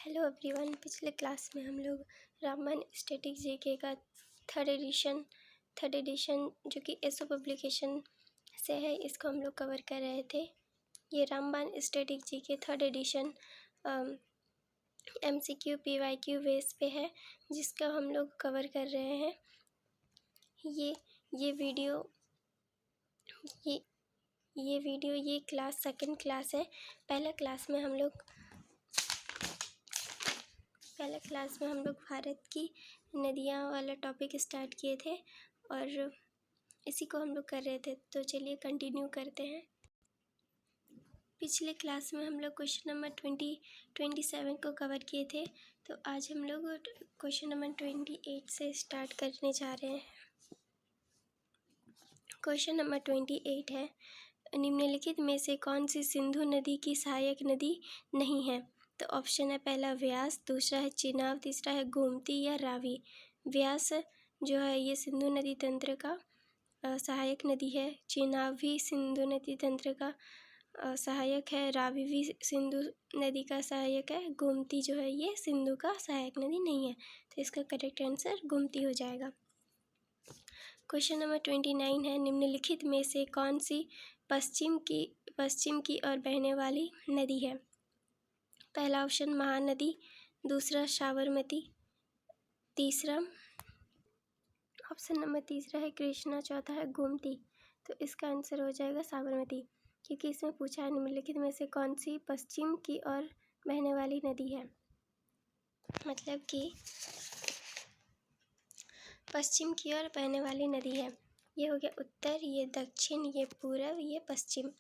Hello everyone. पिछले class में हम लोग रामायण स्टैटिक जीके का थर्ड एडिशन जो कि एसओ पब्लिकेशन से है, इसको हम लोग कवर कर रहे थे। ये Ramayana static GK third edition MCQ PYQ base पे है, जिसका हम लोग कवर कर रहे हैं। ये वीडियो ये क्लास सेकंड क्लास है। पहले क्लास में हम लोग भारत की नदियाँ वाला टॉपिक स्टार्ट किए थे और इसी को हम लोग कर रहे थे। तो चलिए कंटिन्यू करते हैं। पिछले क्लास में हम लोग क्वेश्चन नंबर 27 को कवर किए थे, तो आज हम लोग क्वेश्चन नंबर 28 से स्टार्ट करने जा रहे हैं। क्वेश्चन नंबर 28 है, निम्नलिखित में से कौन सी सिंधु नदी की सहायक नदी नहीं है? तो ऑप्शन है, पहला व्यास, दूसरा है चिनाब, तीसरा है गोमती या रावी। व्यास जो है ये सिंधु नदी तंत्र का सहायक नदी है। चिनाब भी सिंधु नदी तंत्र का सहायक है। रावी भी सिंधु नदी का सहायक है। गोमती जो है ये सिंधु का सहायक नदी नहीं है, तो इसका करेक्ट आंसर गोमती हो जाएगा। क्वेश्चन नंबर 29 है, निम्नलिखित में से कौन सी पश्चिम की ओर बहने वाली नदी है? पहला ऑप्शन महानदी, दूसरा साबरमती, ऑप्शन नंबर तीसरा है कृष्णा, चौथा है गोमती। तो इसका आंसर हो जाएगा साबरमती, क्योंकि इसमें पूछा है निम्नलिखित में से कौन सी पश्चिम की ओर बहने वाली नदी है। मतलब कि पश्चिम की ओर बहने वाली नदी है। ये हो गया उत्तर, ये दक्षिण, ये पूरब, ये पश्चिम।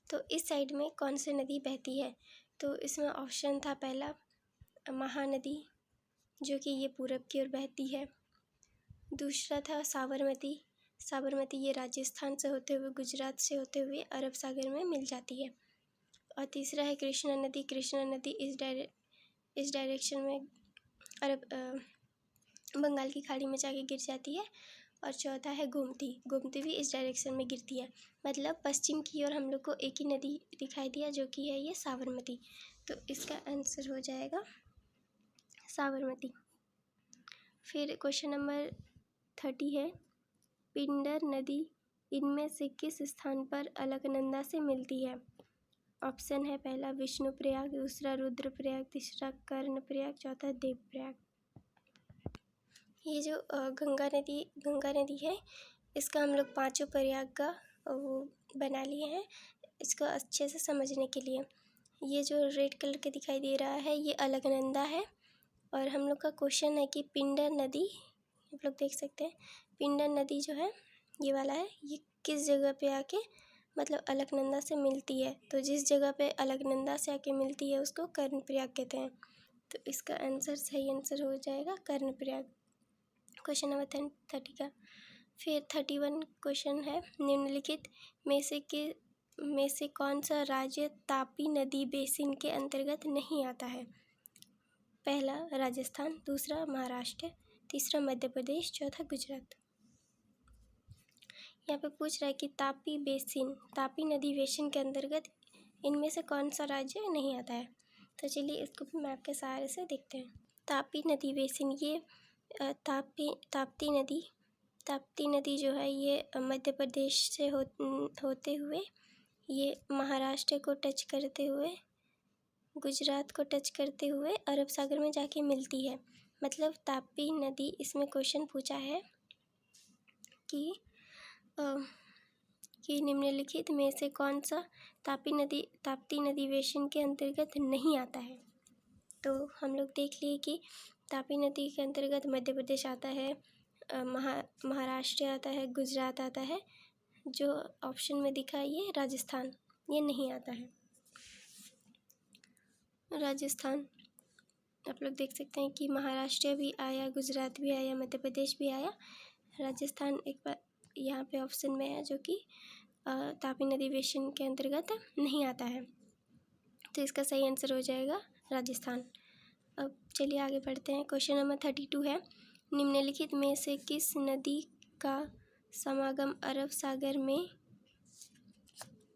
तो इस साइड में कौन सी नदी बहती है? तो इसमें ऑप्शन था पहला महानदी, जो कि ये पूरब की ओर बहती है। दूसरा था साबरमती ये राजस्थान से होते हुए, गुजरात से होते हुए अरब सागर में मिल जाती है। और तीसरा है कृष्णा नदी इस डायरेक्शन में बंगाल की खाड़ी में जाके गिर जाती है। और चौथा है गोमती भी इस डायरेक्शन में गिरती है। मतलब पश्चिम की ओर हम लोग को एक ही नदी दिखाई दिया, जो कि है ये साबरमती। तो इसका आंसर हो जाएगा साबरमती। फिर क्वेश्चन नंबर 30 है, पिंडर नदी इनमें से किस स्थान पर अलकनंदा से मिलती है? ऑप्शन है, पहला विष्णुप्रयाग, दूसरा रुद्रप्रयाग, तीसरा कर्णप्रयाग, चौथा देवप्रयाग। ये जो गंगा नदी है, इसका हम लोग पांचों प्रयाग का वो बना लिए हैं, इसको अच्छे से समझने के लिए। ये जो रेड कलर के दिखाई दे रहा है, ये अलकनंदा है। और हम लोग का क्वेश्चन है कि पिंडर नदी, आप लोग देख सकते हैं, पिंडर नदी जो है ये वाला है, ये किस जगह पे आके मतलब अलकनंदा से मिलती है? तो जिस जगह पे अलकनंदा से आके मिलती है उसको कर्णप्रयाग कहते हैं। तो इसका आंसर सही आंसर हो जाएगा कर्णप्रयाग, क्वेश्चन नंबर 30 का। फिर 31 क्वेश्चन है, निम्नलिखित में से कौन सा राज्य तापी नदी बेसिन के अंतर्गत नहीं आता है? पहला राजस्थान, दूसरा महाराष्ट्र, तीसरा मध्य प्रदेश, चौथा गुजरात। यहाँ पे पूछ रहा है कि तापी नदी बेसिन के अंतर्गत इनमें से कौन सा राज्य नहीं आता है। तो चलिए इसको भी मैप के सहारे से देखते हैं। तापी नदी बेसिन, ये ताप्ती नदी जो है ये मध्य प्रदेश से होते हुए ये महाराष्ट्र को टच करते हुए, गुजरात को टच करते हुए अरब सागर में जाके मिलती है। मतलब तापी नदी, इसमें क्वेश्चन पूछा है कि निम्नलिखित में से कौन सा ताप्ती नदी बेसिन के अंतर्गत नहीं आता है। तो हम लोग देख लिए कि तापी नदी के अंतर्गत मध्य प्रदेश आता है, महाराष्ट्र आता है, गुजरात आता है। जो ऑप्शन में दिखा है ये राजस्थान, ये नहीं आता है राजस्थान। आप लोग देख सकते हैं कि महाराष्ट्र भी आया, गुजरात भी आया, मध्य प्रदेश भी आया, राजस्थान एक बार यहाँ पे ऑप्शन में है, जो कि तापी नदी बेसिन के अंतर्गत नहीं आता है। तो इसका सही आंसर हो जाएगा राजस्थान। अब चलिए आगे बढ़ते हैं। क्वेश्चन नंबर 32 है, निम्नलिखित में से किस नदी का समागम अरब सागर में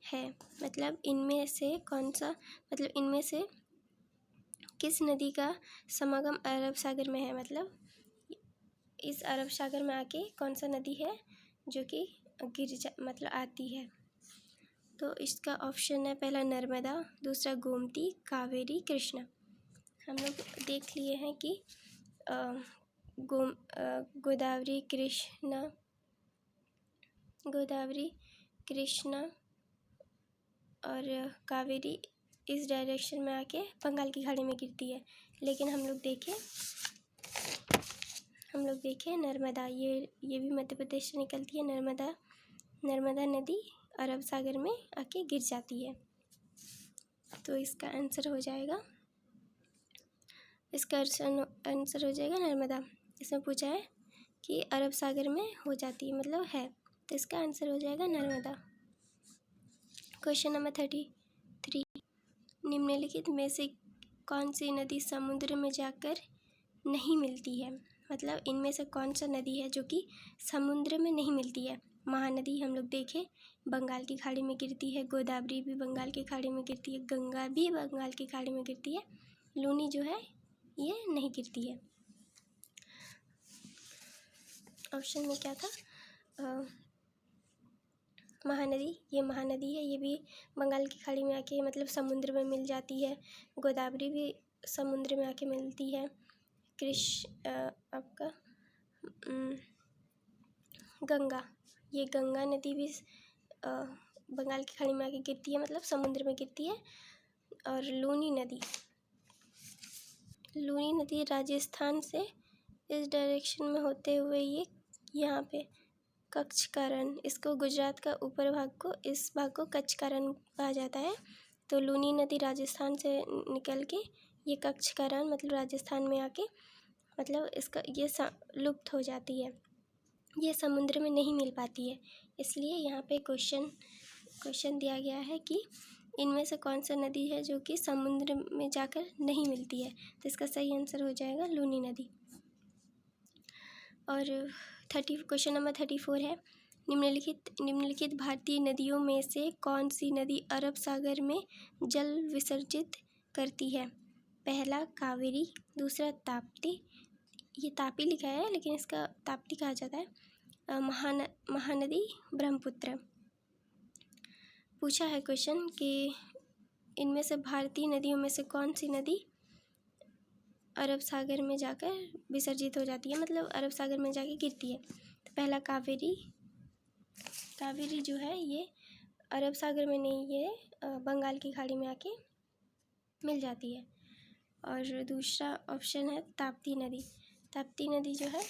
है? मतलब इनमें से किस नदी का समागम अरब सागर में है, मतलब इस अरब सागर में आके कौन सा नदी है जो कि मतलब आती है। तो इसका ऑप्शन है पहला नर्मदा, दूसरा गोमती, कावेरी, कृष्णा। हम लोग देख लिए हैं कि गोदावरी, कृष्णा और कावेरी इस डायरेक्शन में आके बंगाल की खाड़ी में गिरती है। लेकिन हम लोग देखें नर्मदा, ये भी मध्य प्रदेश से निकलती है। नर्मदा नदी अरब सागर में आके गिर जाती है। तो इसका आंसर हो जाएगा नर्मदा। इसमें पूछा है कि अरब सागर में हो जाती है, मतलब है, तो इसका आंसर हो जाएगा नर्मदा। क्वेश्चन नंबर 33, निम्नलिखित में से कौन सी नदी समुद्र में जाकर नहीं मिलती है, मतलब इनमें से कौन सा नदी है जो कि समुद्र में नहीं मिलती है। महानदी हम लोग देखें बंगाल की खाड़ी में गिरती है, गोदावरी भी बंगाल की खाड़ी में गिरती है, गंगा भी बंगाल की खाड़ी में गिरती है, लूनी जो है ये नहीं गिरती है। ऑप्शन में क्या था, महानदी, ये महानदी है, ये भी बंगाल की खाड़ी में आके मतलब समुद्र में मिल जाती है। गोदावरी भी समुद्र में आके मिलती है। आपका गंगा, ये गंगा नदी भी बंगाल की खाड़ी में आके गिरती है, मतलब समुद्र में गिरती है। और लूनी नदी राजस्थान से इस डायरेक्शन में होते हुए ये यहाँ पे कच्छ का रण, इसको गुजरात का ऊपर भाग को, इस भाग को कच्छ का रण कहा जाता है। तो लूनी नदी राजस्थान से निकल के ये कच्छ का रण मतलब राजस्थान में आके मतलब इसका ये लुप्त हो जाती है, ये समुद्र में नहीं मिल पाती है। इसलिए यहाँ पे क्वेश्चन दिया गया है कि इनमें से कौन सा नदी है जो कि समुद्र में जाकर नहीं मिलती है। तो इसका सही आंसर हो जाएगा लूनी नदी। और क्वेश्चन नंबर 34 है, निम्नलिखित भारतीय नदियों में से कौन सी नदी अरब सागर में जल विसर्जित करती है। पहला कावेरी, दूसरा ताप्ती, ये तापी लिखा है लेकिन इसका ताप्ती कहा जाता है, महानदी, ब्रह्मपुत्र। पूछा है क्वेश्चन कि इनमें से भारतीय नदियों में से कौन सी नदी अरब सागर में जाकर विसर्जित हो जाती है, मतलब अरब सागर में जाके गिरती है। तो पहला कावेरी जो है ये अरब सागर में नहीं, ये बंगाल की खाड़ी में आके मिल जाती है। और दूसरा ऑप्शन है ताप्ती नदी जो है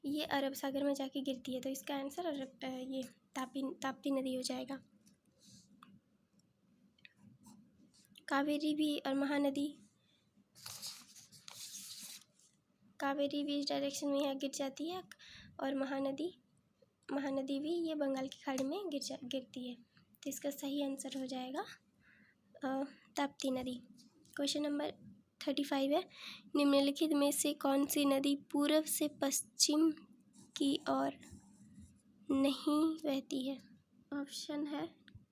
ये अरब सागर में जाके गिरती है। तो इसका आंसर ये ताप्ती नदी हो जाएगा। कावेरी भी और कावेरी भी इस डायरेक्शन में यहाँ गिर जाती है, और महानदी भी ये बंगाल की खाड़ी में गिरती है। तो इसका सही आंसर हो जाएगा ताप्ती नदी। क्वेश्चन नंबर 35 है, निम्नलिखित में से कौन सी नदी पूर्व से पश्चिम की ओर नहीं बहती है। ऑप्शन है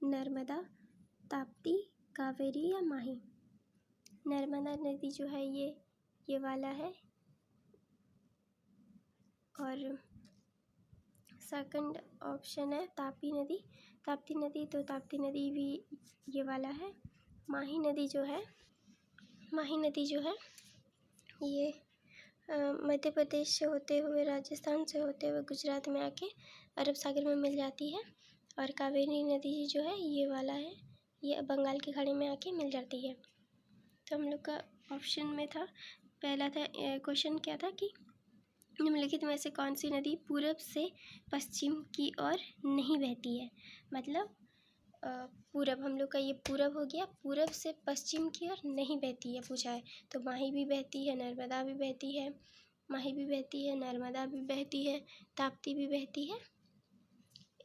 नर्मदा, ताप्ती, कावेरी या माही। नर्मदा नदी जो है ये वाला है, और सेकंड ऑप्शन है ताप्ती नदी, तो ताप्ती नदी भी ये वाला है। माही नदी जो है ये मध्य प्रदेश से होते हुए, राजस्थान से होते हुए गुजरात में आके अरब सागर में मिल जाती है। और कावेरी नदी जो है ये वाला है, ये बंगाल की खाड़ी में आके मिल जाती है। तो हम लोग का ऑप्शन में था, पहला था क्वेश्चन क्या था कि निम्नलिखित में से कौन सी नदी पूरब से पश्चिम की ओर नहीं बहती है, मतलब पूरब, हम लोग का ये पूरब हो गया, पूरब से पश्चिम की ओर नहीं बहती है पूछा है। तो माही भी बहती है, नर्मदा भी बहती है, माही भी बहती है, नर्मदा भी बहती है, ताप्ती भी बहती है।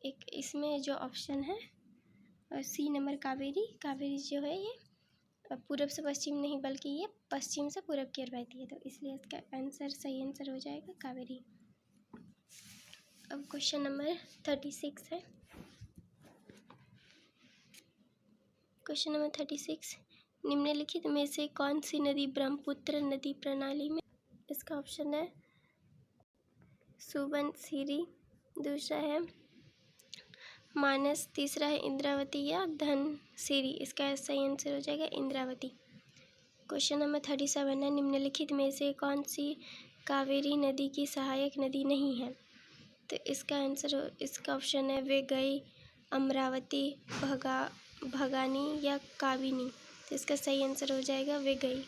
एक इसमें जो ऑप्शन है सी नंबर कावेरी जो है ये पूरब से पश्चिम नहीं बल्कि ये पश्चिम से पूरब की ओर बहती है। तो इसलिए इसका सही आंसर हो जाएगा कावेरी। अब क्वेश्चन नंबर 36 है। क्वेश्चन नंबर 36, निम्नलिखित में से कौन सी नदी ब्रह्मपुत्र नदी प्रणाली में? इसका ऑप्शन है सुबनसिरी, दूसरा है मानस, तीसरा है इंद्रावती या धनसिरी। इसका सही आंसर हो जाएगा इंद्रावती। क्वेश्चन नंबर 37 है, निम्नलिखित में से कौन सी कावेरी नदी की सहायक नदी नहीं है? तो इसका ऑप्शन है वेगई, अमरावती, भगानी या काबिनी। तो इसका सही आंसर हो जाएगा वेगई।